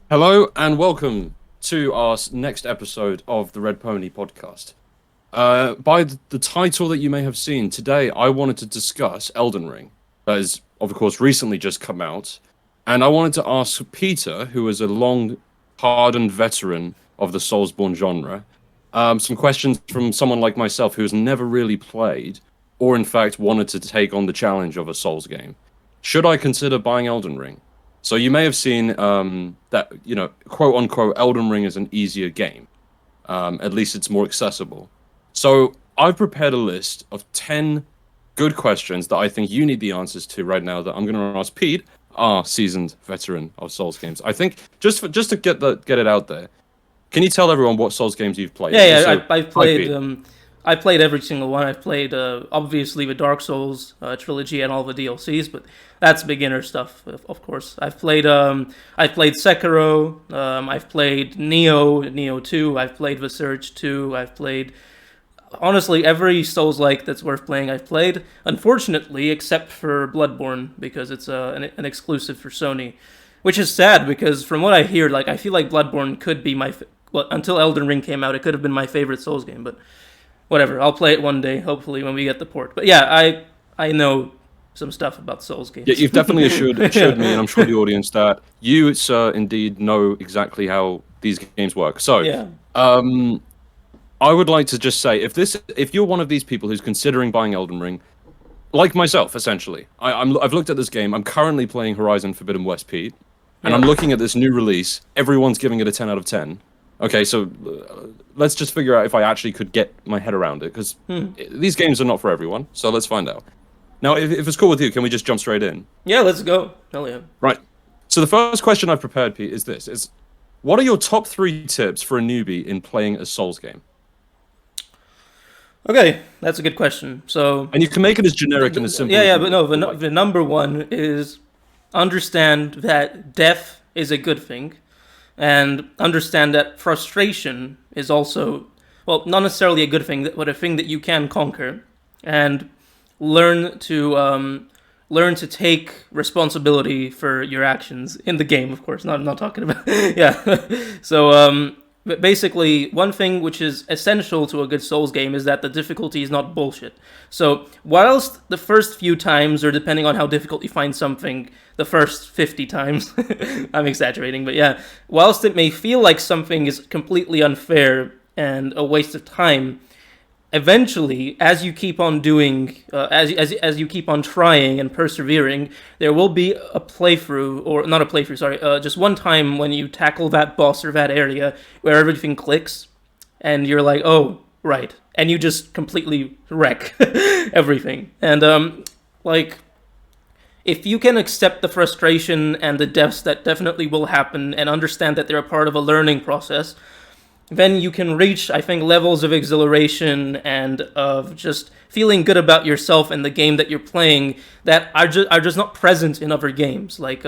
Hello and welcome to our next episode of the Red Pony podcast. By the title that you may have seen, today I wanted to discuss Elden Ring. That is, of course, recently just come out. And I wanted to ask Peter, who is a long, hardened veteran of the Soulsborne genre, some questions from someone like myself who has never really played, or in fact wanted to take on the challenge of a Souls game. Should I consider buying Elden Ring? So you may have seen that, quote unquote, Elden Ring is an easier game. At least it's more accessible. So I've prepared a list of 10 good questions that I think you need the answers to right now that I'm going to ask Pete, our seasoned veteran of Souls games. I think just to get it out there, can you tell everyone what Souls games you've played? Yeah, And yeah. also, I've hi, played. Pete. I played every single one. I've played obviously the Dark Souls trilogy and all the DLCs, but that's beginner stuff, of course. I've played Sekiro. I've played Neo 2. I've played The Surge 2. I've played honestly every Souls-like that's worth playing. I've played. Unfortunately, except for Bloodborne because it's an exclusive for Sony, which is sad because from what I hear, like I feel like Bloodborne could be well, until Elden Ring came out, it could have been my favorite Souls game, but whatever. I'll play it one day, hopefully when we get the port. But yeah, I know some stuff about Souls Yeah, games. you've definitely assured me, and I'm sure the audience, that you, sir, indeed know exactly how these games work. So, Yeah. um, I would like to just say, if you're one of these people who's considering buying Elden Ring, like myself, essentially, I've looked at this game. I'm currently playing Horizon Forbidden West, Pete, and I'm Yeah. looking at this new release. Everyone's giving it a 10 out of 10. Okay, so let's just figure out if I actually could get my head around it, because these games are not for everyone. So let's find out. Now, if it's cool with you, can we just jump straight in? Yeah, let's go. Hell yeah. Right. So the first question I've prepared, Pete, is this: what are your top 3 tips for a newbie in playing a Souls game? Okay, that's a good question. So, And you can make it as generic and as simple yeah, as yeah, you but no, like. the number one is understand that death is a good thing, and understand that frustration is also, well, not necessarily a good thing, but a thing that you can conquer, and learn to learn to take responsibility for your actions in the game. Of course, not talking about yeah. So but basically, one thing which is essential to a good Souls game is that the difficulty is not bullshit. So, whilst the first few times, or depending on how difficult you find something, the first 50 times, I'm exaggerating, but yeah, whilst it may feel like something is completely unfair and a waste of time, eventually, as you keep on doing, as you keep on trying and persevering, there will be a playthrough, or not a playthrough, sorry, just one time when you tackle that boss or that area where everything clicks, and you're like, oh, right, and you just completely wreck everything. And like, if you can accept the frustration and the deaths that definitely will happen, and understand that they're a part of a learning process, then you can reach, I think, levels of exhilaration and of just feeling good about yourself and the game that you're playing that are just not present in other games. Like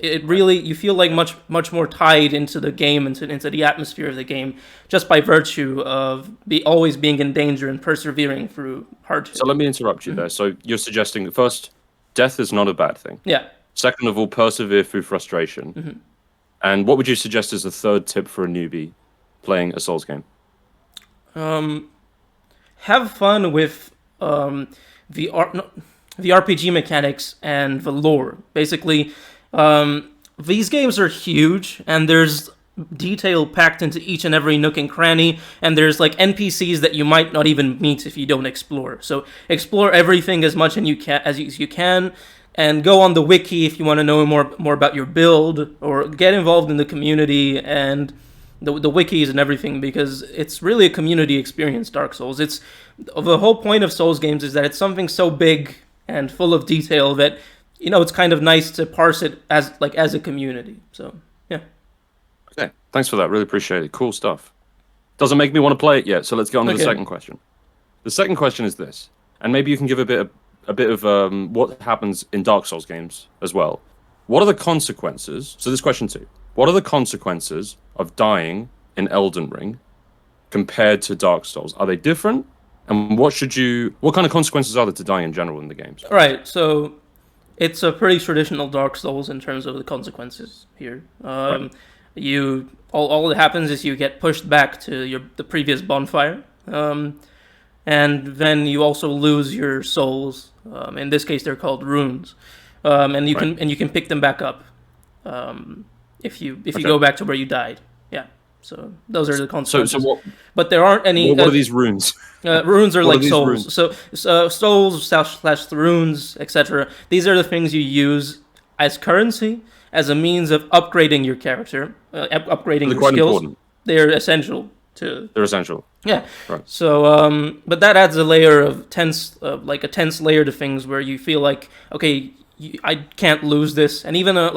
it really, you feel like much more tied into the game, into the atmosphere of the game, just by virtue of always being in danger and persevering through So hardship. let me interrupt you there. So you're suggesting that first, death is not a bad thing. Yeah. Second of all, persevere through frustration. And what would you suggest as a third tip for a newbie playing a Souls game? Um, have fun with the art, no, the RPG mechanics and the lore. Basically, these games are huge, and there's detail packed into each and every nook and cranny, and there's like NPCs that you might not even meet if you don't explore. So explore everything as much as you can, and go on the wiki if you want to know more about your build, or get involved in the community and the wikis and everything, because it's really a community experience. Dark Souls. It's the whole point of Souls games is that it's something so big and full of detail that it's kind of nice to parse it as a community. So yeah. Okay, thanks for that. Really appreciate it. Cool stuff. Doesn't make me want to play it yet. So let's get on to the Okay. second question. The second question is this, and maybe you can give a bit of what happens in Dark Souls games as well. What are the consequences? So this question too. What are the consequences of dying in Elden Ring compared to Dark Souls? Are they different? And what kind of consequences are there to dying in general in the games? All right. So it's a pretty traditional Dark Souls in terms of the consequences here. Right. You all that happens is you get pushed back to the previous bonfire, and then you also lose your souls. In this case, they're called runes, and you can pick them back up if you go back to where you died. Yeah. So those are the consequences. So what? But there aren't any. What are these runes? Runes are What are like these souls. runes? So souls slash runes, etc. These are the things you use as currency, as a means of upgrading your character, upgrading They're your quite skills. important. They're essential to. They're essential. Yeah. Right. So, but that adds a layer of like a tense layer to things where you feel like, okay, I can't lose this, and even a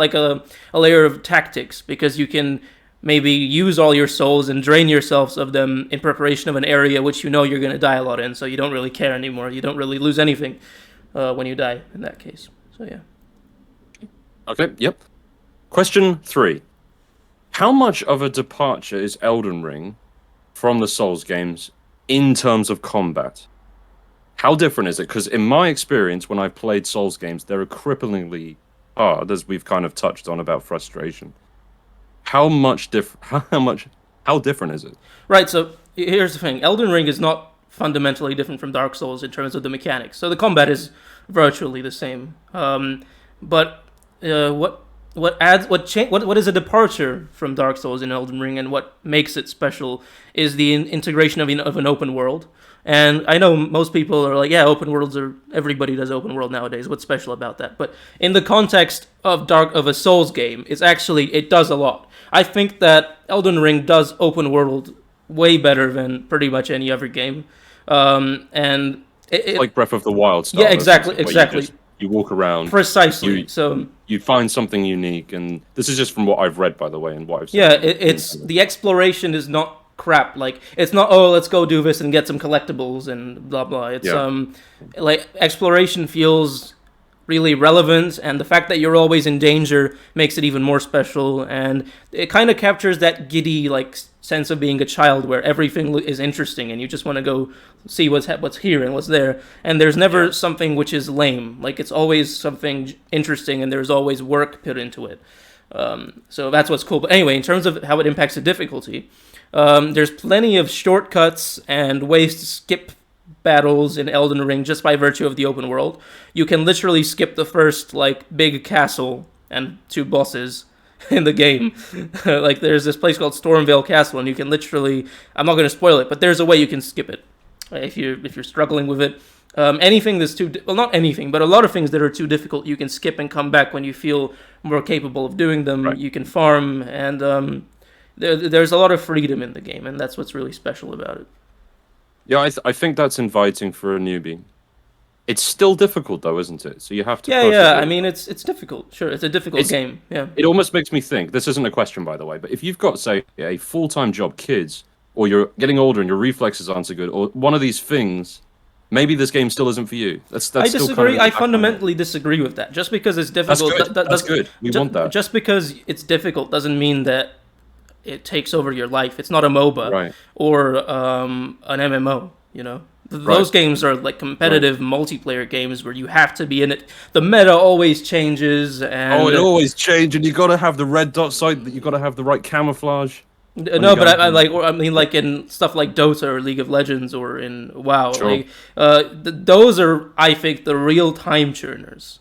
layer of tactics, because you can maybe use all your souls and drain yourselves of them in preparation of an area which you know you're going to die a lot in, so you don't really care anymore. You don't really lose anything when you die in that case. So yeah. Okay. Yep. Question 3: how much of a departure is Elden Ring from the Souls games in terms of combat? How different is it? Because in my experience, when I've played Souls games, they're cripplingly hard, as we've kind of touched on about frustration. How different is it? Right, so here's the thing. Elden Ring is not fundamentally different from Dark Souls in terms of the mechanics. So the combat is virtually the same. But what is a departure from Dark Souls in Elden Ring, and what makes it special is the integration of an open world. And I know most people are like, yeah, everybody does open world nowadays. What's special about that? But in the context of a Souls game, it does a lot. I think that Elden Ring does open world way better than pretty much any other game. And it Like Breath of the Wild style. yeah, exactly. You walk around. Precisely. You find something unique, and this is just from what I've read, by the way, and what I've seen. Yeah, it's the exploration is not crap. Like, it's not, oh, let's go do this and get some collectibles and blah blah. It's like exploration feels really relevant, and the fact that you're always in danger makes it even more special, and it kind of captures that giddy like sense of being a child where everything is interesting and you just want to go see what's here and what's there, and there's never something which is lame. Like, it's always something interesting, and there's always work put into it. So that's what's cool. But anyway, in terms of how it impacts the difficulty, there's plenty of shortcuts and ways to skip battles in Elden Ring just by virtue of the open world. You can literally skip the first like big castle and 2 bosses in the game. Like, there's this place called Stormvale Castle, and you can literally, I'm not going to spoil it, but there's a way you can skip it if you're struggling with it. Anything that's not anything, but a lot of things that are too difficult, you can skip and come back when you feel more capable of doing them. Right. You can farm, and there's a lot of freedom in the game, and that's what's really special about it. Yeah, I think that's inviting for a newbie. It's still difficult, though, isn't it? So you have to. Yeah. I mean, it's difficult. Sure, it's a difficult game. Yeah. It almost makes me think. This isn't a question, by the way, but if you've got, say, a full-time job, kids, or you're getting older and your reflexes aren't so good, or one of these things, maybe this game still isn't for you. That's I still disagree. Kind of I fundamentally disagree with that. Just because it's difficult, that's good. We want that. Just because it's difficult doesn't mean that it takes over your life. It's not a MOBA or an MMO. You know, those games are like competitive multiplayer games where you have to be in it. The meta always changes, and it always changes. And you got to have the red dot sight. You got to have the right camouflage. No, but I mean, like in stuff like Dota or League of Legends or in WoW, sure. Those are, I think, the real time churners,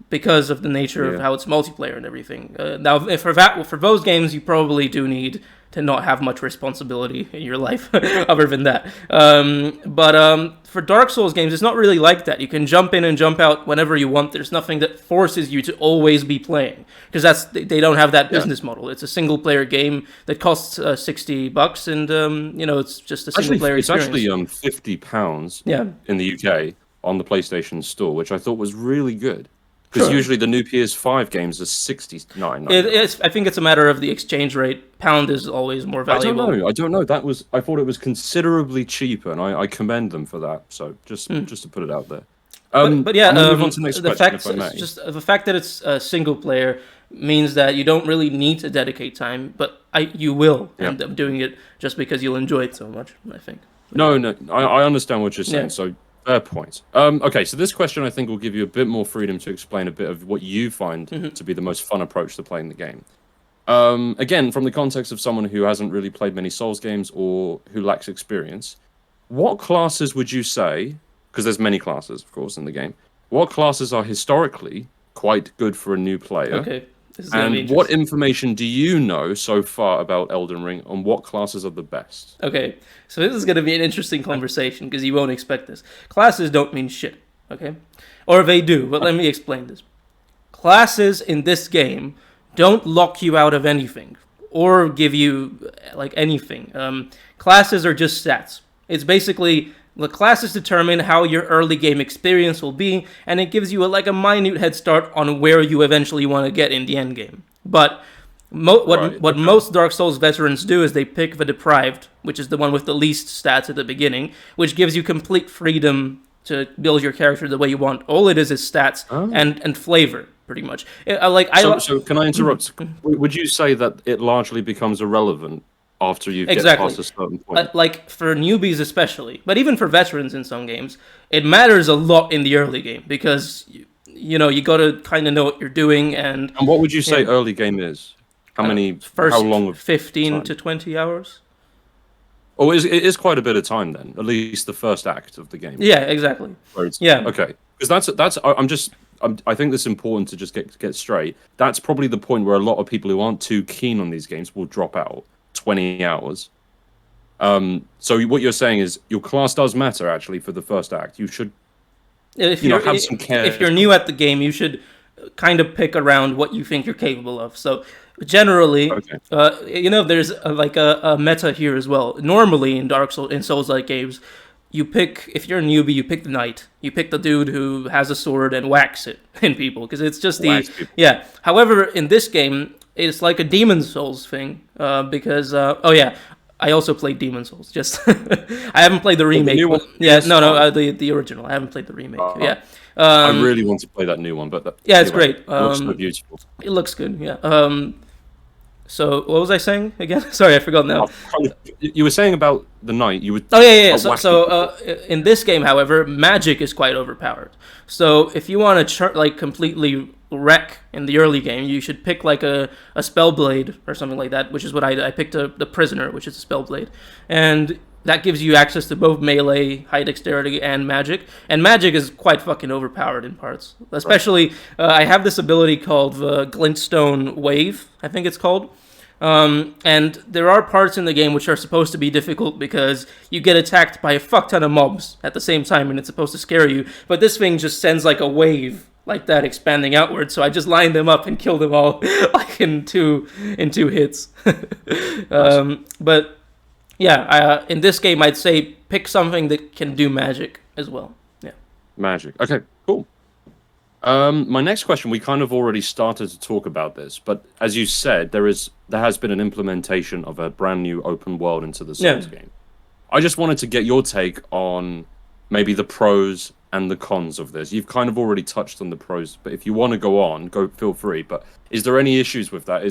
because of the nature of how it's multiplayer and everything. Now, for those games, you probably do need to not have much responsibility in your life, other than that. But for Dark Souls games, it's not really like that. You can jump in and jump out whenever you want. There's nothing that forces you to always be playing, because they don't have that business model. It's a single player game that costs $60, and it's just a single player experience. It's actually £50 in the UK on the PlayStation Store, which I thought was really good. Because usually the new PS5 games are $69. I think it's a matter of the exchange rate. Pound is always more valuable. I don't know. I thought it was considerably cheaper, and I commend them for that. So just to put it out there. But yeah, move on to the next question, if I may. Just the fact that it's single player means that you don't really need to dedicate time, but you will end up doing it just because you'll enjoy it so much, I think. No, I understand what you're saying. Yeah. So Fair point. Okay, so this question I think will give you a bit more freedom to explain a bit of what you find to be the most fun approach to playing the game. Again, from the context of someone who hasn't really played many Souls games or who lacks experience, what classes would you say, because there's many classes, of course, in the game, what classes are historically quite good for a new player? Okay. This is gonna be And what interesting. information do you know so far about Elden Ring on what classes are the best? Okay, so this is going to be an interesting conversation because you won't expect this. Classes don't mean shit, okay? Or they do, but let me explain this. Classes in this game don't lock you out of anything or give you like anything. Classes are just stats. It's basically the classes determine how your early game experience will be, and it gives you like a minute head start on where you eventually want to get in the end game. But most Dark Souls veterans do is they pick the Deprived, which is the one with the least stats at the beginning, which gives you complete freedom to build your character the way you want. All it is stats and flavor, pretty much. So can I interrupt? Would you say that it largely becomes irrelevant after you get Exactly. past a certain point? Like for newbies especially, but even for veterans in some games, it matters a lot in the early game because you got to kind of know what you're doing. And what would you say early game is? How first long? 15 time? to 20 hours. Oh, it is quite a bit of time then. At least the first act of the game. Yeah, exactly. Yeah. Okay. Because I think it's important to just get straight. That's probably the point where a lot of people who aren't too keen on these games will drop out. 20 hours. So what you're saying is your class does matter actually for the first act. You should have some care. If you're new at the game, you should kind of pick around what you think you're capable of. So generally, there's a meta here as well. Normally in Souls-like games, if you're a newbie, you pick the knight. You pick the dude who has a sword and whacks it in people because it's just yeah. However, in this game, it's like a Demon Souls thing because I also played Demon Souls. Just I haven't played the remake. The original. I haven't played the remake. Yeah. I really want to play that new one, but it's great. It looks so beautiful. It looks good. Yeah. So what was I saying again? Sorry, I forgot now. You were saying about the knight. You were. Oh yeah. So in this game, however, magic is quite overpowered. So if you want to completely wreck in the early game, you should pick like a spell blade or something like that, which is what I picked. The prisoner, which is a spell blade, and that gives you access to both melee, high dexterity, and magic. And magic is quite fucking overpowered in parts. Especially, I have this ability called the Glintstone Wave, I think it's called. And there are parts in the game which are supposed to be difficult because you get attacked by a fuck ton of mobs at the same time and it's supposed to scare you. But this thing just sends like a wave like that expanding outward. So I just line them up and kill them all like in two hits. But yeah, in this game, I'd say pick something that can do magic as well. Yeah. Magic. Okay, cool. My next question, we kind of already started to talk about this, but as you said, there has been an implementation of a brand new open world into the Souls game. I just wanted to get your take on maybe the pros and the cons of this. You've kind of already touched on the pros, but if you want to go on, feel free. But is there any issues with that?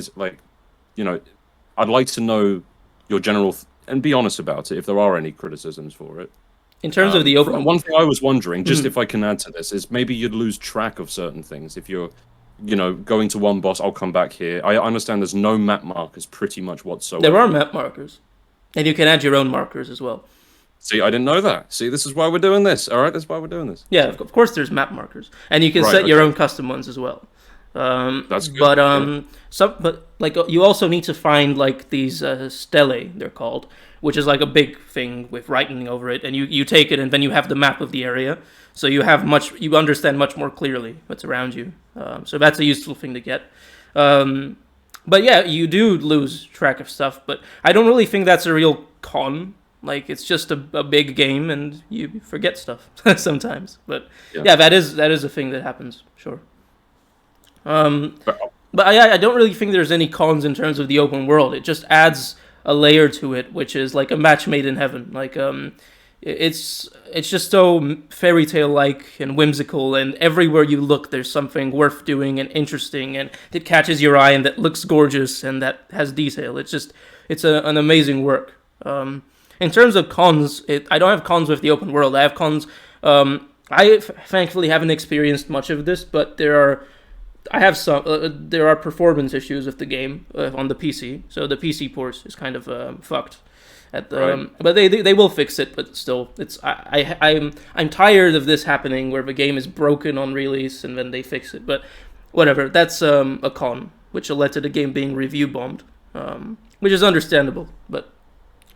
I'd like to know your general and be honest about it if there are any criticisms for it. In terms of the open... One thing I was wondering, just if I can add to this, is maybe you'd lose track of certain things. If you're, going to one boss, I'll come back here. I understand there's no map markers pretty much whatsoever. There are map markers. And you can add your own markers as well. See, I didn't know that. See, this is why we're doing this. All right, that's why we're doing this. Yeah, of course there's map markers. And you can set your own custom ones as well. That's good. But you also need to find like these stelae, they're called, which is like a big thing with writing over it, and you take it, and then you have the map of the area, so you understand much more clearly what's around you. So that's a useful thing to get. But yeah, you do lose track of stuff, but I don't really think that's a real con. Like it's just a big game, and you forget stuff sometimes. But yeah, that is a thing that happens. Sure. But I don't really think there's any cons in terms of the open world. It just adds a layer to it, which is like a match made in heaven. Like it's just so fairy tale like and whimsical, and everywhere you look, there's something worth doing and interesting, and that catches your eye and that looks gorgeous and that has detail. It's an amazing work. In terms of cons, I don't have cons with the open world. I have cons Thankfully haven't experienced much of this, but there are performance issues with the game on the PC. So the PC port is kind of fucked. But they will fix it. But still, I'm tired of this happening where the game is broken on release and then they fix it. But whatever, that's a con, which led to the game being review bombed, which is understandable. But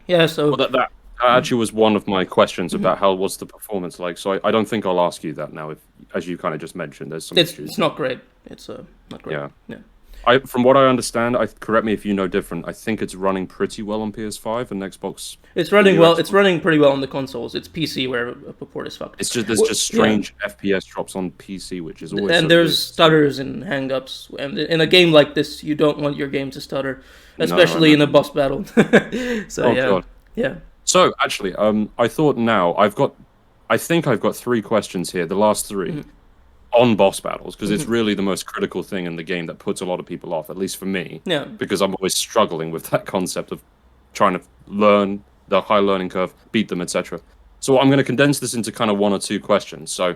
yeah, so that actually was one of my questions about how was the performance like. So I don't think I'll ask you that now. If, as you kind of just mentioned, there's some issues. It's not great. It's not great. Yeah. From what I understand, correct me if you know different. I think it's running pretty well on PS5 and Xbox. It's running well. It's running pretty well on the consoles. It's PC where a port is fucked. It's just there's just strange FPS drops on PC, which is always. And there's stutters and hang-ups. And in a game like this, you don't want your game to stutter, especially in a boss battle. So God. Yeah. So actually, I thought now I think I've got 3 questions here. The last 3. On boss battles, because it's really the most critical thing in the game that puts a lot of people off, at least for me. Yeah. Because I'm always struggling with that concept of trying to learn the high learning curve, beat them, etc. So I'm going to condense this into kind of 1 or 2 questions. So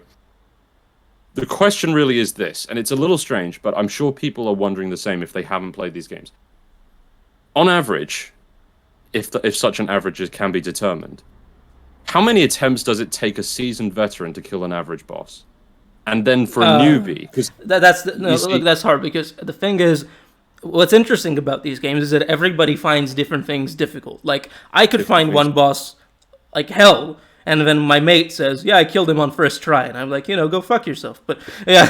the question really is this, and it's a little strange, but I'm sure people are wondering the same if they haven't played these games. On average, if such an average can be determined, how many attempts does it take a seasoned veteran to kill an average boss? And then for a newbie, because that's hard, because the thing is, what's interesting about these games is that everybody finds different things difficult. Like I could find one boss like hell, and then my mate says, "Yeah, I killed him on first try," and I'm like, go fuck yourself. But yeah,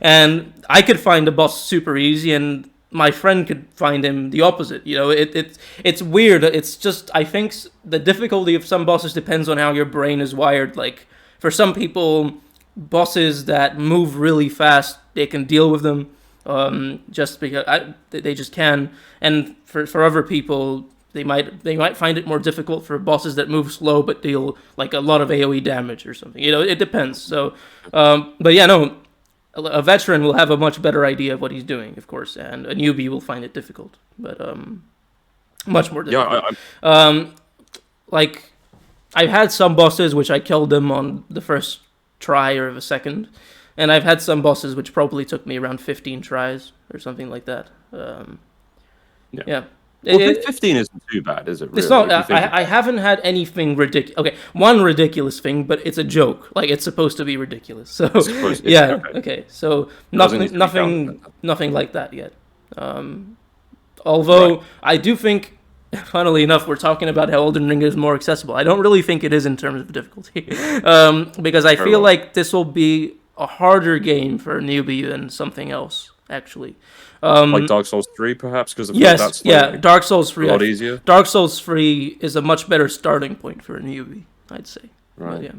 and I could find a boss super easy, and my friend could find him the opposite. It's weird. It's just I think the difficulty of some bosses depends on how your brain is wired. Like for some people, bosses that move really fast, they can deal with them just because they just can. And for other people, they might find it more difficult for bosses that move slow but deal like a lot of AoE damage or something. It depends. So, but yeah, no, a veteran will have a much better idea of what he's doing, of course, and a newbie will find it difficult, but much more difficult. Like I've had some bosses which I killed them on the first try or the second, and I've had some bosses which probably took me around 15 tries or something like that. Yeah. Well, 15 isn't too bad, is it? Really? It's not. I haven't had anything ridiculous. Okay, one ridiculous thing, but it's a joke. Like it's supposed to be ridiculous. So yeah. Okay. So nothing like that yet. Although I do think, funnily enough, we're talking about how Elden Ring is more accessible. I don't really think it is in terms of difficulty, because I feel like this will be a harder game for a newbie than something else, actually. Like Dark Souls 3, perhaps? Because that's Dark Souls 3. A lot easier. Dark Souls 3 is a much better starting point for a newbie, I'd say. Right. Yeah.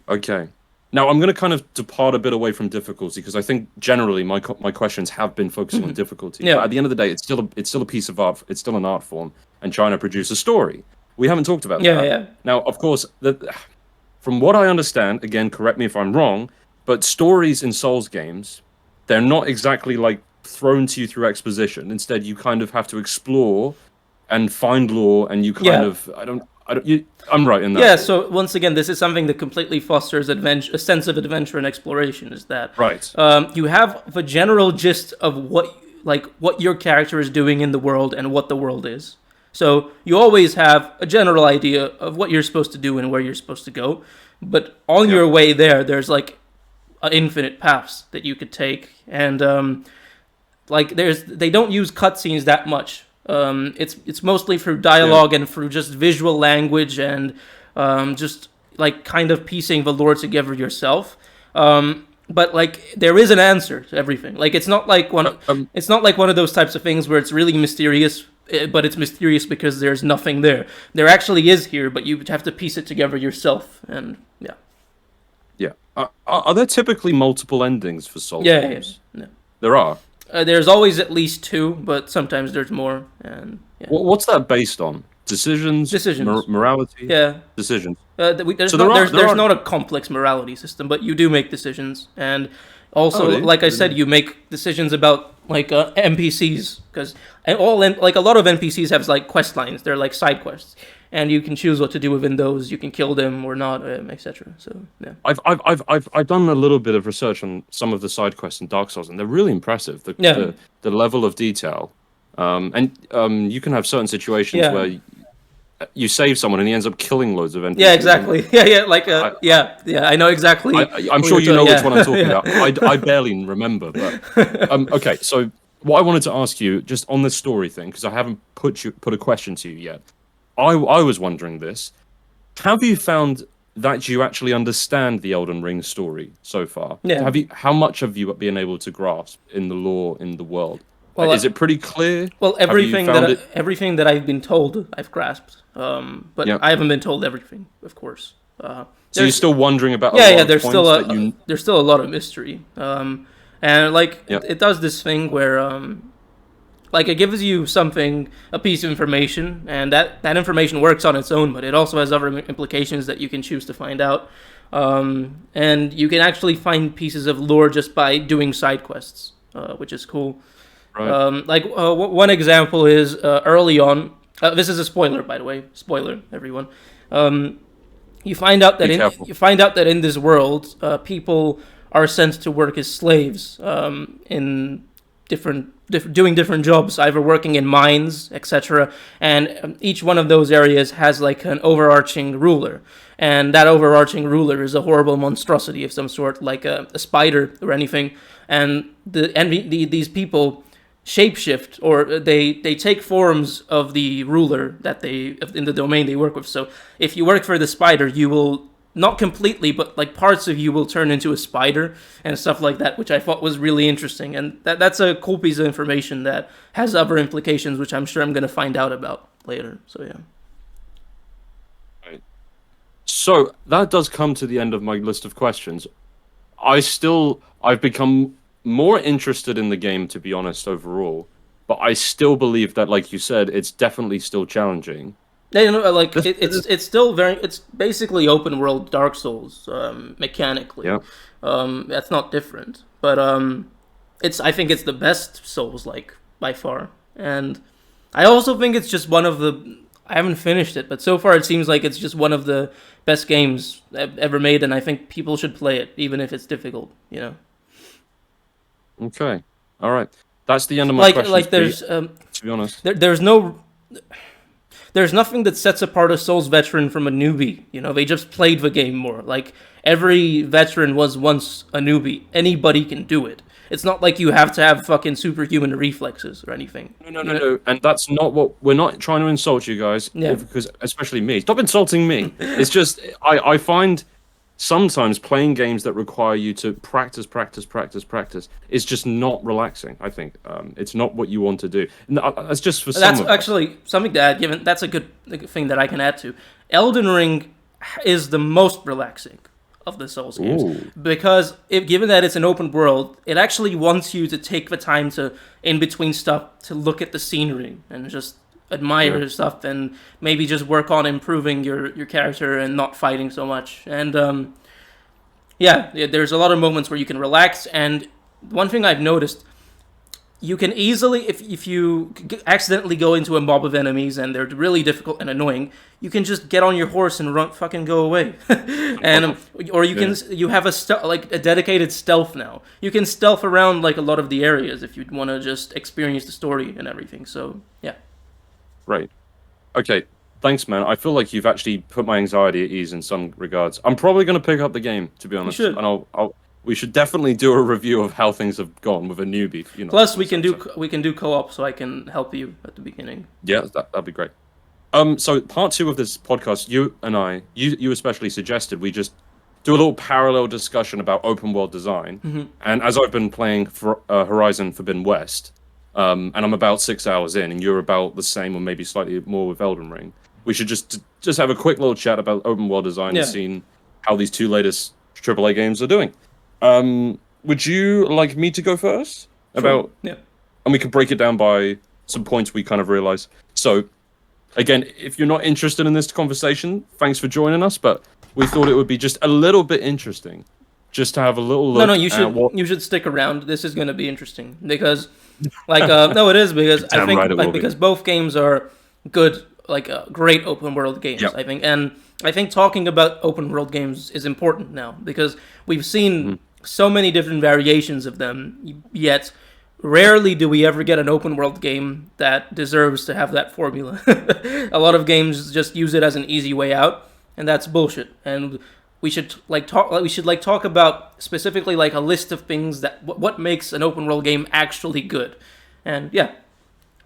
Okay. Now, I'm going to kind of depart a bit away from difficulty, because I think generally my questions have been focusing on difficulty. Yeah. But at the end of the day, it's still a piece of art. It's still an art form, and trying to produce a story. We haven't talked about that. Yeah. Now, of course, from what I understand, again, correct me if I'm wrong, but stories in Souls games, they're not exactly like thrown to you through exposition. Instead, you kind of have to explore and find lore, and you kind of I'm right in that. Yeah. So once again, this is something that completely fosters a sense of adventure and exploration. Is that right? You have the general gist of what your character is doing in the world and what the world is. So you always have a general idea of what you're supposed to do and where you're supposed to go. But on your way there's like infinite paths that you could take, and they don't use cutscenes that much. It's mostly through dialogue and through just visual language and just like kind of piecing the lore together yourself. But like there is an answer to everything. Like it's not like one of those types of things where it's really mysterious, but it's mysterious because there's nothing there. There actually is here, but you have to piece it together yourself. And yeah. Are there typically multiple endings for Souls games? Yeah. There are. There's always at least 2, but sometimes there's more. And what's that based on? Decisions. Morality. Yeah. Decisions. There's not a complex morality system, but you do make decisions, and Also, Oh, dude. like I said, you make decisions about like NPCs because like a lot of NPCs have like quest lines. They're like side quests, and you can choose what to do within those. You can kill them or not, etc. So yeah. I've done a little bit of research on some of the side quests in Dark Souls, and they're really impressive. Yeah. The level of detail, you can have certain situations Yeah. where you save someone and he ends up killing loads of NPCs. Yeah, exactly. Yeah, like yeah. I know exactly. I'm what sure you you're know which yeah. one I'm talking Yeah. about. I barely remember, but okay. So what I wanted to ask you, just on this story thing, because I haven't put a question to you yet. I was wondering this. Have you found that you actually understand the Elden Ring story so far? Yeah. How much have you been able to grasp in the lore in the world? Well, Is it pretty clear? Well, Have you found it? everything that I've been told, I've grasped. But Yeah. I haven't been told everything, of course. So you're still wondering about a yeah, lot yeah. of There's still points that you. there's still a lot of mystery. And like Yeah. it does this thing where like it gives you something, a piece of information, and that information works on its own, but it also has other implications that you can choose to find out. And you can actually find pieces of lore just by doing side quests, which is cool. Right. One example is early on. This is a spoiler, by the way. Spoiler, everyone. You find out that in this world, people are sent to work as slaves in doing different jobs, either working in mines, etc. And each one of those areas has like an overarching ruler, and that overarching ruler is a horrible monstrosity of some sort, like a spider or anything. And these people shapeshift, or they take forms of the ruler that they in the domain they work with. So if you work for the spider, you will not completely, but like parts of you will turn into a spider and stuff like that, which I thought was really interesting. And that's a cool piece of information that has other implications, which I'm sure I'm going to find out about later. So yeah. Right. So that does come to the end of my list of questions. I've become more interested in the game, to be honest, overall. But I still believe that, like you said, it's definitely still challenging. Yeah, like it's still it's basically open world Dark Souls mechanically. Yeah. That's not different, but I think it's the best Souls like by far, and I also think it's just one of the. I haven't finished it, but so far it seems like it's just one of the best games ever made, and I think people should play it, even if it's difficult. You know. Okay. All right. That's the end of my questions. Like there's to be honest, there's nothing that sets apart a Souls veteran from a newbie. You know, they just played the game more. Like every veteran was once a newbie. Anybody can do it. It's not like you have to have fucking superhuman reflexes or anything. No. And that's not what we're not trying to insult you guys. Yeah. Because especially me. Stop insulting me. It's just I find sometimes playing games that require you to practice is just not relaxing. I think it's not what you want to do. That's just for some. That's actually something that that's a good thing that I can add to. Elden Ring is the most relaxing of the Souls games. Ooh. Because given that it's an open world, it actually wants you to take the time to, in between stuff, to look at the scenery and just admire stuff, and maybe just work on improving your character and not fighting so much. And there's a lot of moments where you can relax. And one thing I've noticed, you can easily, if you accidentally go into a mob of enemies and they're really difficult and annoying, you can just get on your horse and fucking go away. And or you have a dedicated stealth now. You can stealth around like a lot of the areas if you want to just experience the story and everything. So yeah. Right. Okay. Thanks, man. I feel like you've actually put my anxiety at ease in some regards. I'm probably going to pick up the game, to be honest. You should. And we should definitely do a review of how things have gone with a newbie. You know. Plus, we can do co-op, so I can help you at the beginning. Yeah, that'd be great. So part 2 of this podcast, you and I, you especially suggested we just do a little parallel discussion about open world design. Mm-hmm. And as I've been playing for Horizon Forbidden West, and I'm about 6 hours in, and you're about the same or maybe slightly more with Elden Ring, we should just have a quick little chat about open world design and seeing how these 2 latest AAA games are doing. Would you like me to go first? Sure. Yeah. And we could break it down by some points we kind of realize. So, again, if you're not interested in this conversation, thanks for joining us, but we thought it would be just a little bit interesting. just to have a little No, look no, at what. you should stick around. This is going to be interesting because, like, no, it is because I Damn think right it like will be. because both games are good, like great open world games. Yep. I think, and I think talking about open world games is important now because we've seen so many different variations of them. Yet, rarely do we ever get an open world game that deserves to have that formula. A lot of games just use it as an easy way out, and that's bullshit. And we should talk about specifically like a list of things that what makes an open world game actually good. And yeah.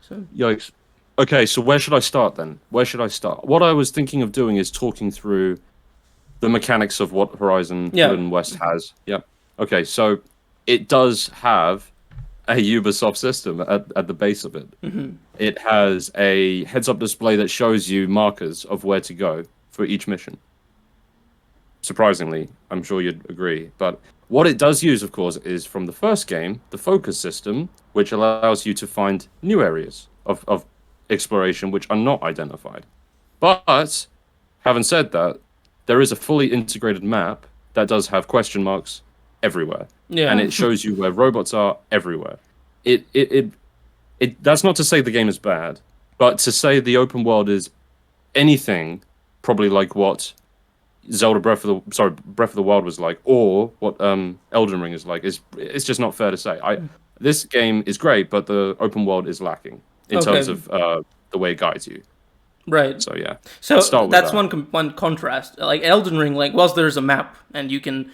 So Yikes. Okay, so where should I start then? Where should I start? What I was thinking of doing is talking through the mechanics of what Horizon Yeah. Forbidden West has. Yep. Okay, so it does have a Ubisoft system at the base of it. It has a heads-up display that shows you markers of where to go for each mission. Surprisingly, I'm sure you'd agree. But what it does use, of course, is from the first game, the focus system, which allows you to find new areas of exploration which are not identified. But, having said that, there is a fully integrated map that does have question marks everywhere. yeah. And it shows you where robots are everywhere. That's not to say the game is bad, but to say the open world is anything probably like what Zelda Breath of the Wild was like, or what Elden Ring is like. It's just not fair to say. This game is great, but the open world is lacking in terms of the way it guides you. Right. So yeah. So Let's start with that's that. one contrast. Like Elden Ring, like whilst there's a map and you can,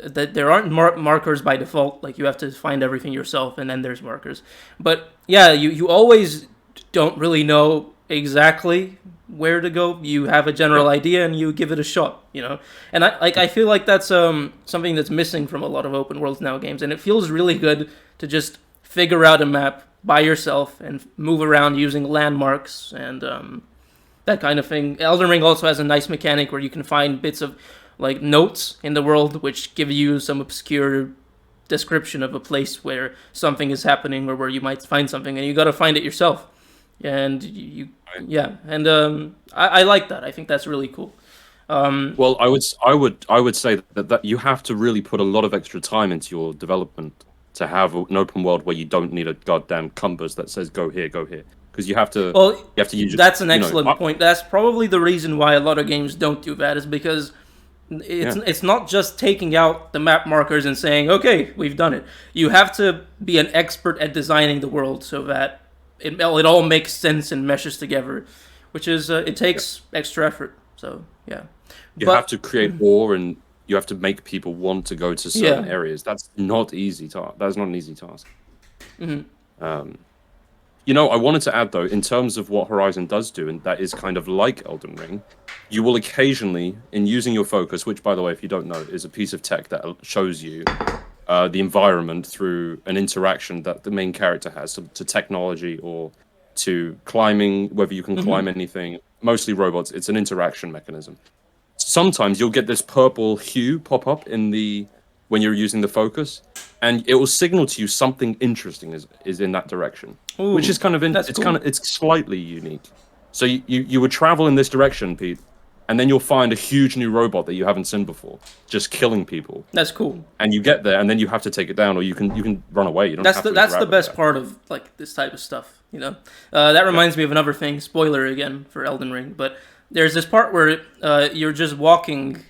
that there aren't markers by default. Like you have to find everything yourself, and then there's markers. But yeah, you always don't really know exactly where to go. You have a general idea and you give it a shot. You know, and I feel like that's something that's missing from a lot of open worlds now games, and it feels really good to just figure out a map by yourself and move around using landmarks and that kind of thing. Elden Ring also has a nice mechanic where you can find bits of like notes in the world which give you some obscure description of a place where something is happening or where you might find something, and you got to find it yourself. And I like that. I think that's really cool. Well, I would say that you have to really put a lot of extra time into your development to have an open world where you don't need a goddamn compass that says go here, because you have to. Well, you have to use. That's an excellent point. That's probably the reason why a lot of games don't do that, is because it's not just taking out the map markers and saying, okay, we've done it. You have to be an expert at designing the world so that it all makes sense and meshes together, which is it takes extra effort. So yeah, You have to create awe, and you have to make people want to go to certain Yeah. areas. That's not easy task. That's not an easy task. Mm-hmm. I wanted to add though, in terms of what Horizon does do, and that is kind of like Elden Ring, you will occasionally, in using your focus, which by the way, if you don't know, is a piece of tech that shows you the environment through an interaction that the main character has to technology or to climbing, whether you can climb anything, mostly robots. It's an interaction mechanism. Sometimes you'll get this purple hue pop up when you're using the focus, and it will signal to you something interesting is in that direction, which is kind of it's slightly unique. So you would travel in this direction, Pete, and then you'll find a huge new robot that you haven't seen before, just killing people. That's cool. And you get there, and then you have to take it down, or you can run away. You don't. That's the best part of like this type of stuff. That reminds me of another thing. Spoiler again for Elden Ring, but there's this part where you're just walking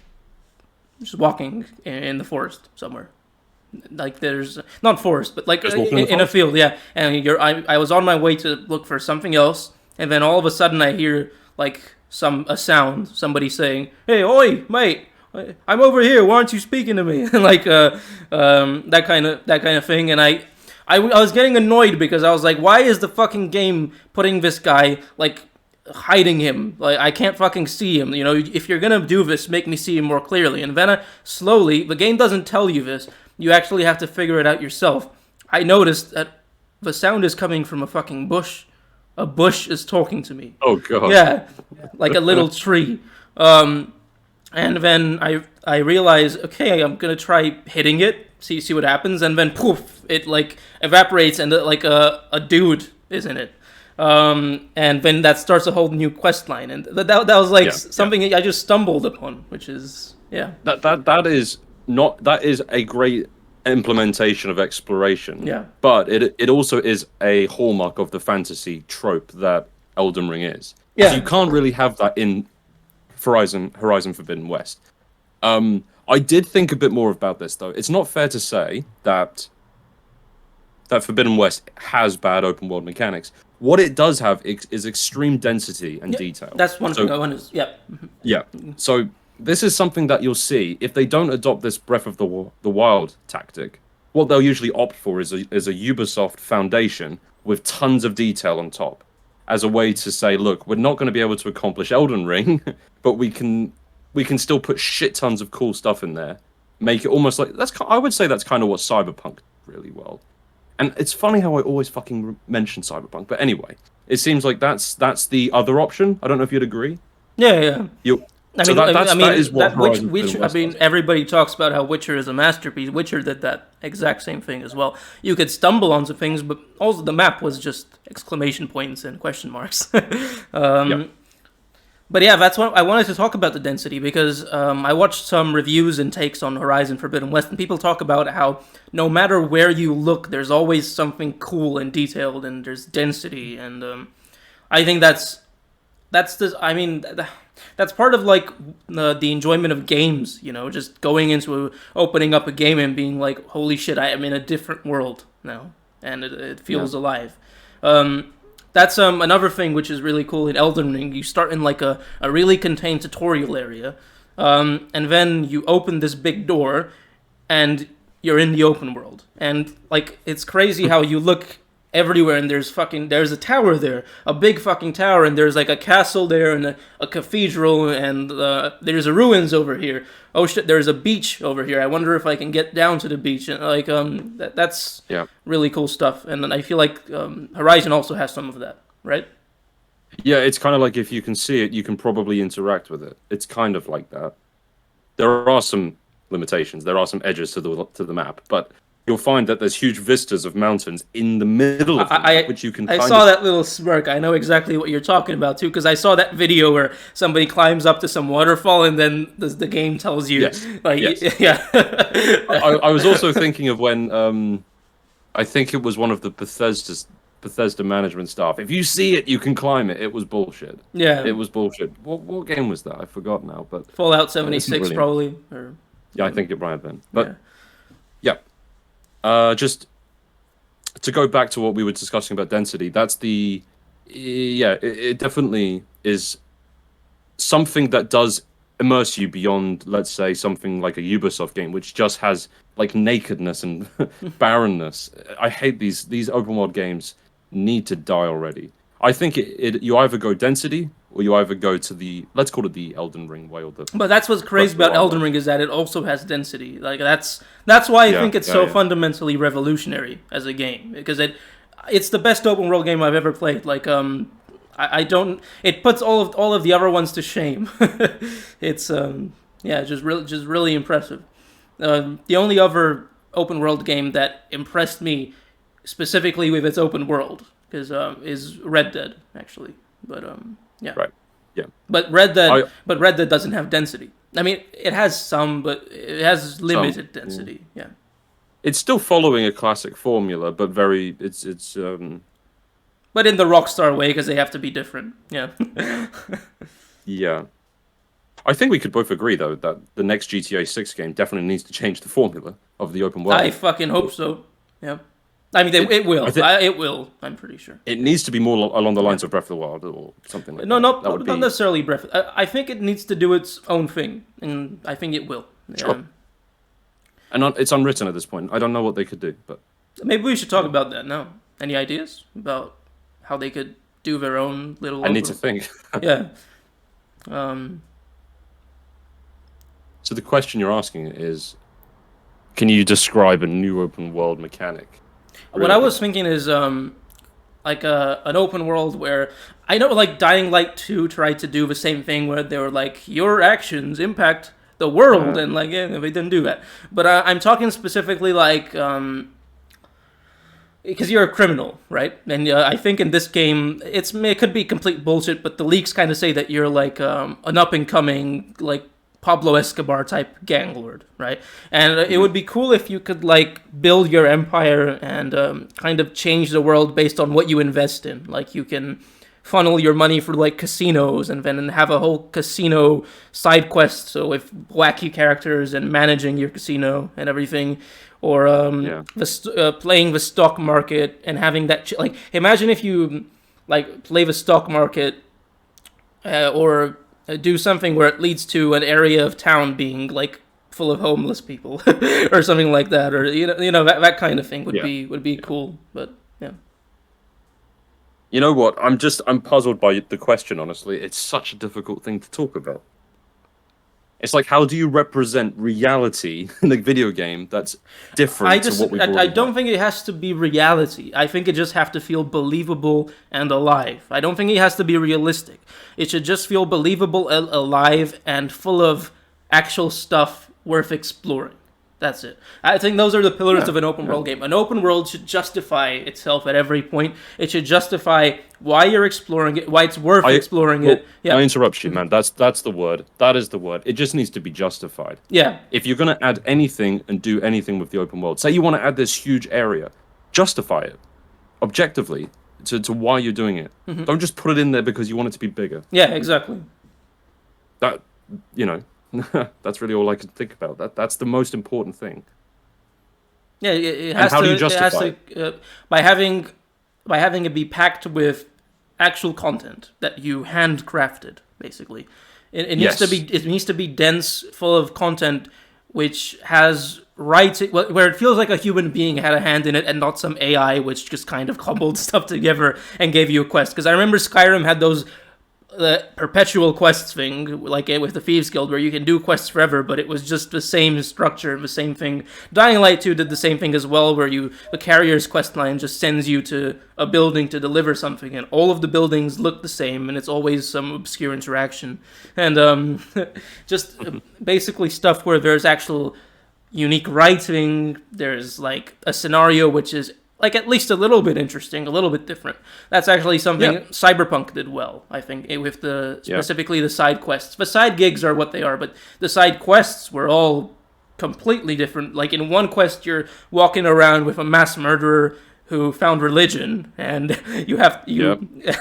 in the forest somewhere. Like there's not forest, but like in a field, yeah. And I was on my way to look for something else, and then all of a sudden I hear like a sound, somebody saying, "Hey, oi, mate, I'm over here. Why aren't you speaking to me?" Like that kind of thing. And I was getting annoyed because I was like, why is the fucking game putting this guy like hiding him? Like I can't fucking see him. If you're gonna do this, make me see him more clearly. And then slowly, the game doesn't tell you this. You actually have to figure it out yourself. I noticed that the sound is coming from a fucking bush. A bush is talking to me. Oh god. Yeah, like a little tree. And then I realize, okay, I'm gonna try hitting it, see what happens, and then poof, it like evaporates, and like a dude is in it. And then that starts a whole new quest line, and that was like something I just stumbled upon, which is That is not that is a great implementation of exploration. Yeah. But it also is a hallmark of the fantasy trope that Elden Ring is. Yeah. You can't really have that in Horizon Forbidden West. I did think a bit more about this though. It's not fair to say that Forbidden West has bad open world mechanics. What it does have is extreme density and detail. That's one thing I want to. Yeah. Yeah. So this is something that you'll see if they don't adopt this Breath of the Wild tactic. What they'll usually opt for is a Ubisoft foundation with tons of detail on top, as a way to say, look, we're not going to be able to accomplish Elden Ring, but we can still put shit tons of cool stuff in there. Make it almost like I would say that's kind of what Cyberpunk did really well. And it's funny how I always fucking mention Cyberpunk, but anyway, it seems like that's the other option. I don't know if you'd agree. Yeah. That is what Horizon Witcher. I mean, everybody talks about how Witcher is a masterpiece. Witcher did that exact same thing as well. You could stumble onto things, but also the map was just exclamation points and question marks. But yeah, that's what I wanted to talk about, the density, because I watched some reviews and takes on Horizon Forbidden West, and people talk about how no matter where you look, there's always something cool and detailed, and there's density, and I think that's part of like the enjoyment of games, you know, just going into opening up a game and being like, holy shit, I am in a different world now, and it feels alive. That's another thing which is really cool in Elden Ring. You start in like a really contained tutorial area, and then you open this big door, and you're in the open world. And like it's crazy how you look everywhere, and there's a tower there, a big fucking tower, and there's like a castle there, and a cathedral, and there's a ruins over here. Oh shit, there's a beach over here. I wonder if I can get down to the beach. And like that's really cool stuff. And I feel like Horizon also has some of that, right? Yeah, it's kind of like if you can see it, you can probably interact with it. It's kind of like that. There are some limitations. There are some edges to the map, but you'll find that there's huge vistas of mountains in the middle of them, which you can. I saw that little smirk. I know exactly what you're talking about too, because I saw that video where somebody climbs up to some waterfall, and then the game tells you, yeah. I was also thinking of when I think it was one of the Bethesda management staff. If you see it, you can climb it. It was bullshit. Yeah, it was bullshit. What game was that? I forgot now. But Fallout 76 probably. Or... Yeah, I think it might have been. But yeah. Just to go back to what we were discussing about density, it definitely is something that does immerse you beyond, let's say, something like a Ubisoft game, which just has like nakedness and barrenness. I hate these open world games. Need to die already. I think you either go density or you either go to let's call it the Elden Ring way, or the. But that's what's crazy about Elden Ring, is that it also has density. Like that's why I think it's so fundamentally revolutionary as a game, because it's the best open world game I've ever played. Like it puts all of the other ones to shame. It's just really impressive. The only other open world game that impressed me specifically with its open world is Red Dead, actually. But yeah. Right. Yeah. But Red Dead doesn't have density. I mean, it has some, but it has limited density. Yeah. It's still following a classic formula, but it's But in the Rockstar way, because they have to be different. Yeah. Yeah. I think we could both agree, though, that the next GTA 6 game definitely needs to change the formula of the open world. I fucking hope so. Yeah. I mean, it will. It will. I'm pretty sure. It needs to be more along the lines of Breath of the Wild or something like that. No, not necessarily Breath. I think it needs to do its own thing, and I think it will. Sure. And it's unwritten at this point. I don't know what they could do, but maybe we should talk about that now. Any ideas about how they could do their own little? I need to think. Yeah. So the question you're asking is, can you describe a new open world mechanic? What I was thinking is like an open world where I know like Dying Light 2 tried to do the same thing, where they were like, your actions impact the world, and like they didn't do that. But I'm talking specifically like because you're a criminal, right? And I think in this game it could be complete bullshit, but the leaks kind of say that you're like an up and coming like Pablo Escobar type gang lord, right? And it would be cool if you could like build your empire and kind of change the world based on what you invest in. Like you can funnel your money for like casinos and then have a whole casino side quest. So with wacky characters and managing your casino and everything, or playing the stock market and having that like imagine if you like play the stock market or do something where it leads to an area of town being like full of homeless people or something like that, or that kind of thing would be cool. But yeah. You know what? I'm puzzled by the question, honestly. It's such a difficult thing to talk about. It's like, how do you represent reality in a video game that's different to what we've already I don't had? think it has to be reality. I think it just have to feel believable and alive. I don't think it has to be realistic. It should just feel believable, alive, and full of actual stuff worth exploring. That's it. I think those are the pillars of an open world game. An open world should justify itself at every point. It should justify why you're exploring it, why it's worth exploring it. Yeah. I interrupt you, man. That's the word. That is the word. It just needs to be justified. Yeah. If you're going to add anything and do anything with the open world, say you want to add this huge area, justify it objectively to why you're doing it. Don't just put it in there because you want it to be bigger. Yeah, exactly. That, that's really all I can think about. That's the most important thing. Yeah, it has how to. do you justify by having it be packed with actual content that you handcrafted. Basically, it needs to be. It needs to be dense, full of content, which has rights where it feels like a human being had a hand in it, and not some AI which just kind of cobbled stuff together and gave you a quest. Because I remember Skyrim had those. The perpetual quests thing, like with the Thieves Guild, where you can do quests forever, but it was just the same structure, the same thing. Dying Light 2 did the same thing as well, where the carrier's quest line just sends you to a building to deliver something, and all of the buildings look the same, and it's always some obscure interaction. And just basically stuff where there's actual unique writing, there's like a scenario which is like at least a little bit interesting, a little bit different. That's actually something Cyberpunk did well, I think, with specifically the side quests. The side gigs are what they are, but the side quests were all completely different. Like in one quest, you're walking around with a mass murderer who found religion, and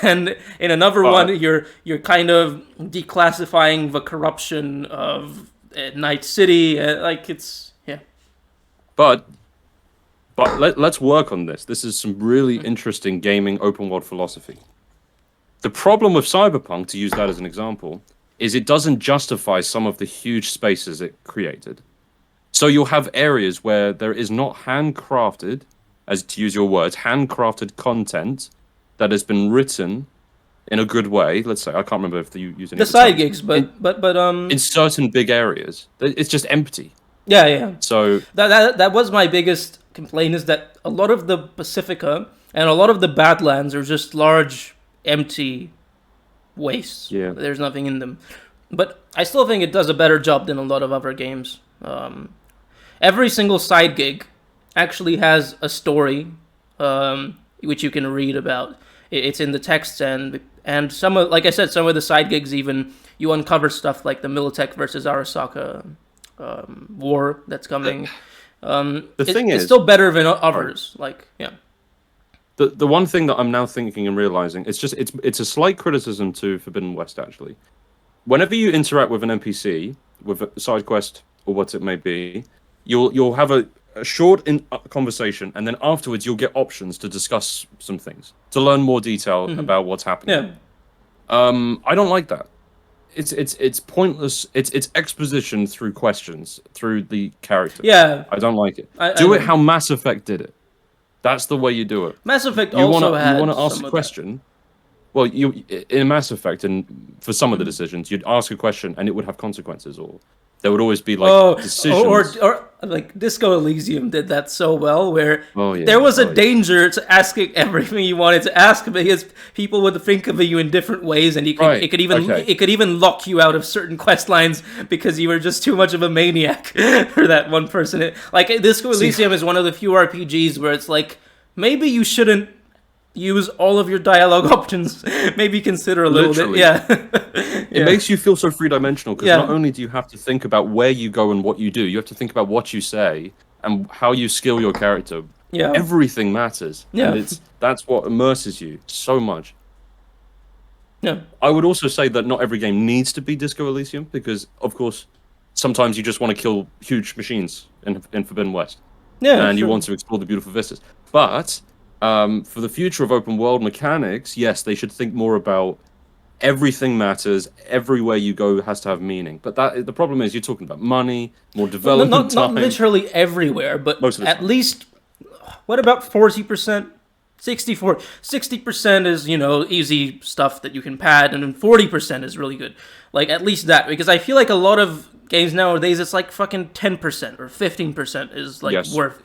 and in another one, you're kind of declassifying the corruption of Night City. But let's work on this. This is some really interesting gaming open world philosophy. The problem with Cyberpunk, to use that as an example, is it doesn't justify some of the huge spaces it created. So you'll have areas where there is not handcrafted, as to use your words, handcrafted content that has been written in a good way. Let's say, I can't remember if you use any the side gigs, but in certain big areas, it's just empty. Yeah. So that was my biggest complaint, is that a lot of the Pacifica and a lot of the Badlands are just large, empty wastes. Yeah. There's nothing in them. But I still think it does a better job than a lot of other games. Every single side gig actually has a story, which you can read about. It's in the text, and some of, like I said, some of the side gigs even you uncover stuff like the Militech versus Arasaka war that's coming. It's still better than others. The one thing that I'm now thinking and realizing, it's a slight criticism to Forbidden West actually. Whenever you interact with an NPC, with a side quest or what it may be, you'll have a short conversation, and then afterwards you'll get options to discuss some things, to learn more detail about what's happening. Yeah. I don't like that. It's pointless. It's exposition through questions through the character. Yeah, I don't like it. Do it how Mass Effect did it. That's the way you do it. Mass Effect you also wanna, you want to ask a question. Well, in Mass Effect, and for some of the decisions, you'd ask a question and it would have consequences, or there would always be decisions. Or like Disco Elysium did that so well, where there was a danger to asking everything you wanted to ask, because people would think of you in different ways, and it could even lock you out of certain quest lines because you were just too much of a maniac for that one person. Like Disco Elysium is one of the few RPGs where it's like, maybe you shouldn't use all of your dialogue options. Maybe consider a little bit. Yeah. It makes you feel so three-dimensional because Yeah. not only do you have to think about where you go and what you do, you have to think about what you say and how you skill your character. Yeah. Everything matters. Yeah. And that's what immerses you so much. Yeah. I would also say that not every game needs to be Disco Elysium because, of course, sometimes you just want to kill huge machines in Forbidden West. Yeah. And you sure. want to explore the beautiful vistas. But for the future of open world mechanics, yes, they should think more about everything matters. Everywhere you go has to have meaning. But the problem is you're talking about money, more development Not time. literally everywhere, but Most of the at time. least, what about 40%? 60% is, easy stuff that you can pad, and then 40% is really good. Like, at least that, because I feel like a lot of games nowadays, it's like fucking 10% or 15% is, like, Yes. worth,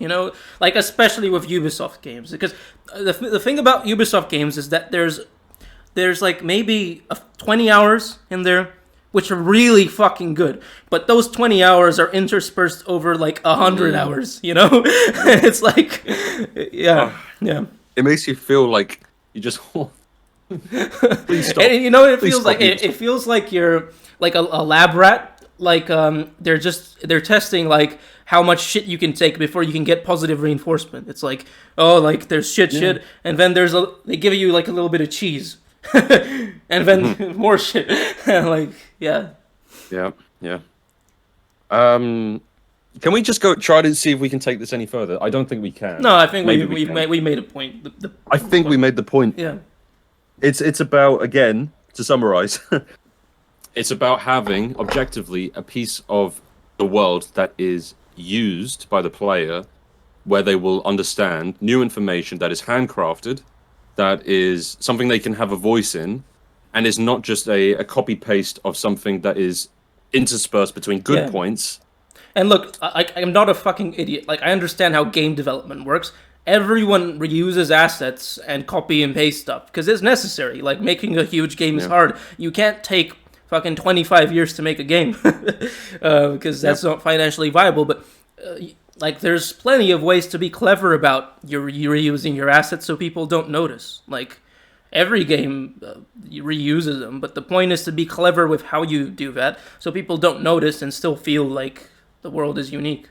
Like, especially with Ubisoft games. Because the thing about Ubisoft games is that there's like, maybe 20 hours in there, which are really fucking good. But those 20 hours are interspersed over, like, 100 hours, It's like, yeah. It makes you feel like you just... Please stop. And it Please feels stop, like Ubisoft. it feels like you're like a lab rat. Like they're testing like how much shit you can take before you can get positive reinforcement. It's like, oh, like there's shit, and then they give you like a little bit of cheese, and then more shit. Like, yeah. Yeah. Can we just try to see if we can take this any further? I don't think we can. No, I think Maybe we made a point. I think we made the point. Yeah. It's about, again, to summarize, it's about having, objectively, a piece of the world that is used by the player where they will understand new information that is handcrafted, that is something they can have a voice in, and is not just a copy-paste of something that is interspersed between good points. And look, I'm not a fucking idiot. Like, I understand how game development works. Everyone reuses assets and copy and paste stuff because it's necessary. Like, making a huge game is hard. You can't take fucking 25 years to make a game because that's not financially viable. But like, there's plenty of ways to be clever about your reusing your assets so people don't notice. Like, every game reuses them, but the point is to be clever with how you do that so people don't notice and still feel like the world is unique,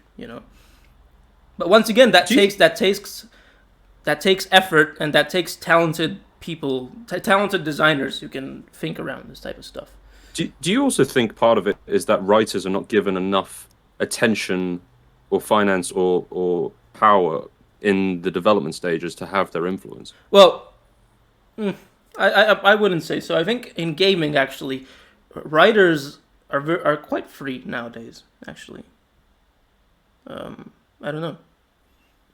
But once again, that takes effort, and that takes talented people, talented designers who can think around this type of stuff. Do you also think part of it is that writers are not given enough attention or finance or power in the development stages to have their influence? Well, I wouldn't say so. I think in gaming, actually, writers are quite free nowadays, actually. I don't know.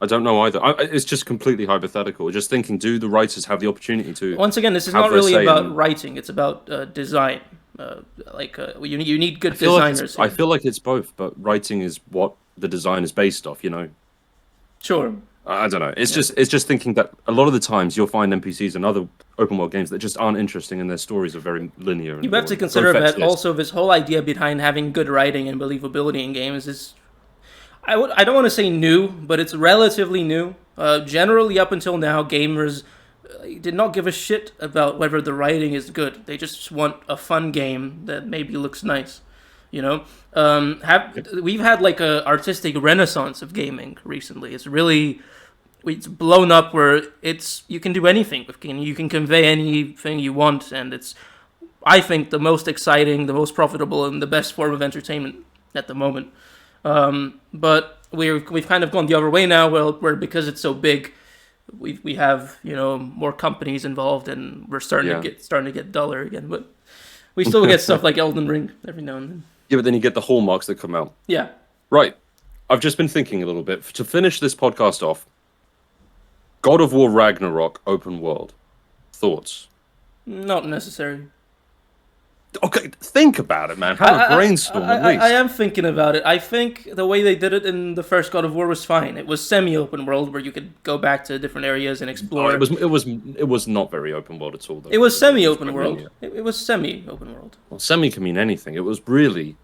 I don't know either. It's just completely hypothetical. Just thinking, do the writers have the opportunity to... Once again, this is not really about writing. It's about design. You need good designers. I feel like it's both, but writing is what the design is based off, Sure. I don't know. It's just thinking that a lot of the times you'll find NPCs and other open world games that just aren't interesting and their stories are very linear. You have to consider that also this whole idea behind having good writing and believability in games is... I don't want to say new, but it's relatively new. Generally, up until now, gamers did not give a shit about whether the writing is good. They just want a fun game that maybe looks nice. We've had like a artistic renaissance of gaming recently. It's blown up where you can do anything with gaming. You can convey anything you want, and it's, I think, the most exciting, the most profitable, and the best form of entertainment at the moment. But we've kind of gone the other way now, where because it's so big, we have more companies involved, and we're starting to get duller again. But we still get stuff like Elden Ring every now and then. Yeah, but then you get the hallmarks that come out. Yeah. Right. I've just been thinking a little bit to finish this podcast off. God of War Ragnarok open world. Thoughts? Not necessary. Okay, think about it, man. Have a brainstorm at least. I am thinking about it. I think the way they did it in the first God of War was fine. It was semi-open world where you could go back to different areas and explore. It was not very open world at all, though. It was semi-open world. It was semi-open world. Well, semi can mean anything. It was really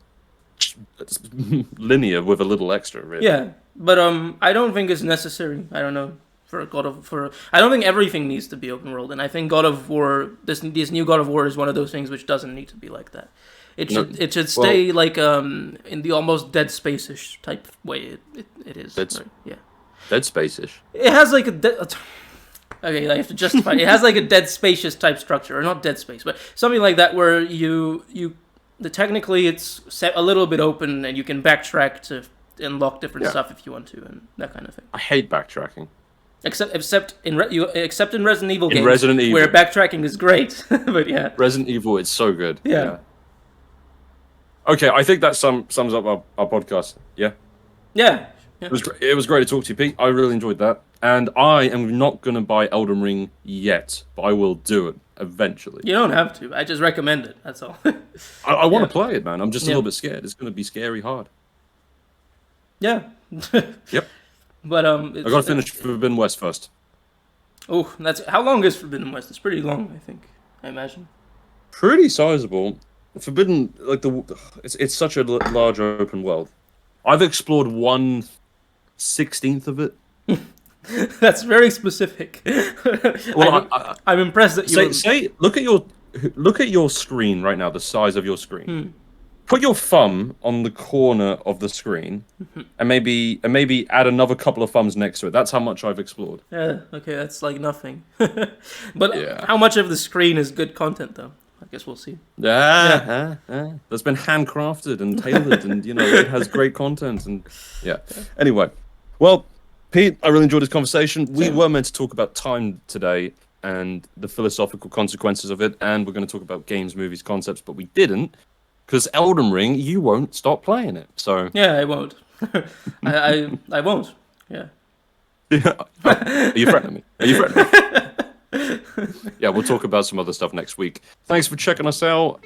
linear with a little extra, really. Yeah, but I don't think it's necessary. I don't know. for God of for. I don't think everything needs to be open world, and I think God of War, this new God of War is one of those things which doesn't need to be like that. It should stay like in the almost Dead Space-ish type way it is. Right? Yeah. Dead Space-ish. It has like okay, I have to justify. It has like a Dead Spacious type structure, or not Dead Space, but something like that, where technically it's set a little bit open, and you can backtrack to unlock different stuff if you want to, and that kind of thing. I hate backtracking. Except in Resident Evil games, Resident Evil, where backtracking is great. But yeah, Resident Evil, it's so good. Yeah. Okay, I think that sums up our podcast. Yeah. Yeah. It was great to talk to you, Pete. I really enjoyed that. And I am not going to buy Elden Ring yet, but I will do it eventually. You don't have to. I just recommend it. That's all. I want to play it, man. I'm just a little bit scared. It's going to be scary hard. Yeah. Yep. But I got to finish Forbidden West first. Oh, how long is Forbidden West? It's pretty long, I think. I imagine. Pretty sizable. Forbidden, like it's such a large open world. I've explored 1/16 of it. That's very specific. Well, I'm impressed that you look at your screen right now, the size of your screen. Put your thumb on the corner of the screen, and maybe add another couple of thumbs next to it. That's how much I've explored. Yeah, okay, that's like nothing. But how much of the screen is good content, though? I guess we'll see. That's been handcrafted and tailored, and it has great content. And anyway, well, Pete, I really enjoyed this conversation. We were meant to talk about time today and the philosophical consequences of it, and we're going to talk about games, movies, concepts, but we didn't. Because Elden Ring, you won't stop playing it. So yeah, I won't. I won't. Yeah. Are you threatening me? Yeah, we'll talk about some other stuff next week. Thanks for checking us out.